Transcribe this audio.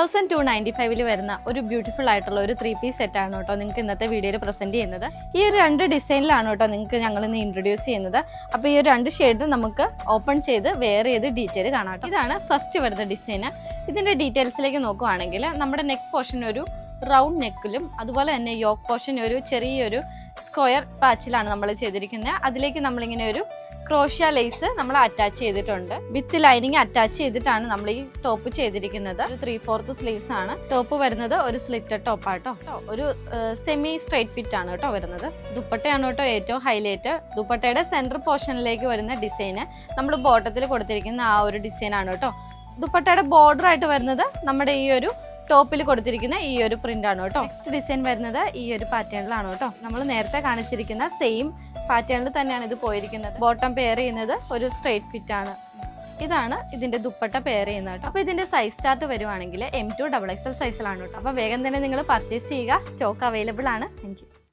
1295 വരുന്ന ഒരു ബ്യൂട്ടിഫുൾ ആയിട്ടുള്ള ഒരു 3-piece സെറ്റാണ് കേട്ടോ നിങ്ങൾക്ക് ഇന്നത്തെ വീഡിയോയിൽ പ്രസൻറ്റ് ചെയ്യുന്നത്. ഈ ഒരു 2 ഡിസൈനിലാണ് കേട്ടോ നിങ്ങൾക്ക് ഞങ്ങൾ ഇന്ന് ഇൻട്രൊഡ്യൂസ് ചെയ്യുന്നത്. അപ്പോൾ ഈ ഒരു 2 ഷെയ്ഡ് നമുക്ക് ഓപ്പൺ ചെയ്ത് വെയർ ചെയ്ത് ഡീറ്റെയിൽ കാണാം. ഇതാണ് ഫസ്റ്റ് വരുന്ന ഡിസൈന്. ഇതിൻ്റെ ഡീറ്റെയിൽസിലേക്ക് നോക്കുവാണെങ്കിൽ നമ്മുടെ നെക്ക് പോർഷൻ ഒരു റൗണ്ട് നെക്കിലും അതുപോലെ തന്നെ യോക്ക് പോർഷൻ ഒരു ചെറിയൊരു സ്ക്വയർ പാച്ചിലാണ് നമ്മൾ ചെയ്തിരിക്കുന്നത്. അതിലേക്ക് നമ്മളിങ്ങനെ ഒരു ക്രോഷ്യ ലേസ് നമ്മൾ അറ്റാച്ച് ചെയ്തിട്ടുണ്ട്. വിത്ത് ലൈനിങ് അറ്റാച്ച് ചെയ്തിട്ടാണ് നമ്മൾ ഈ ടോപ്പ് ചെയ്തിരിക്കുന്നത്. ഒരു 3/4 സ്ലീവ്സ് ആണ്. ടോപ്പ് വരുന്നത് ഒരു സ്ലിറ്റഡ് ടോപ്പാട്ടോ. ഒരു സെമി സ്ട്രൈറ്റ് ഫിറ്റ് ആണ് കേട്ടോ വരുന്നത്. ദുപ്പട്ടയാണ് കേട്ടോ ഏറ്റവും ഹൈലൈറ്റ്. ദുപ്പട്ടയുടെ സെൻട്രൽ പോർഷനിലേക്ക് വരുന്ന ഡിസൈന് നമ്മൾ ബോട്ടത്തിൽ കൊടുത്തിരിക്കുന്ന ആ ഒരു ഡിസൈനാണ് കേട്ടോ. ദുപ്പട്ടയുടെ ബോർഡർ ആയിട്ട് വരുന്നത് നമ്മുടെ ഈ ഒരു ടോപ്പിൽ കൊടുത്തിരിക്കുന്ന ഈ ഒരു പ്രിന്റ് ആണ് കേട്ടോ. നെക്സ്റ്റ് ഡിസൈൻ വരുന്നത് ഈ ഒരു പാറ്റേണിലാണ് കേട്ടോ. നമ്മൾ നേരത്തെ കാണിച്ചിരിക്കുന്ന സെയിം പാറ്റേണിൽ തന്നെയാണ് ഇത് പോയിരിക്കുന്നത്. ബോട്ടം പെയർ ചെയ്യുന്നത് ഒരു സ്ട്രെയിറ്റ് ഫിറ്റ് ആണ്. ഇതാണ് ഇതിന്റെ ദുപ്പട്ട പെയർ ചെയ്യുന്നത് കേട്ടോ. അപ്പോൾ ഇതിന്റെ സൈസ് ചാർട്ട് വരുവാണെങ്കിൽ M2 XXL സൈസിലാണ് കേട്ടോ. അപ്പോൾ വേഗം തന്നെ നിങ്ങൾ പർച്ചേസ് ചെയ്യുക. സ്റ്റോക്ക് അവൈലബിൾ ആണ്. Thank you.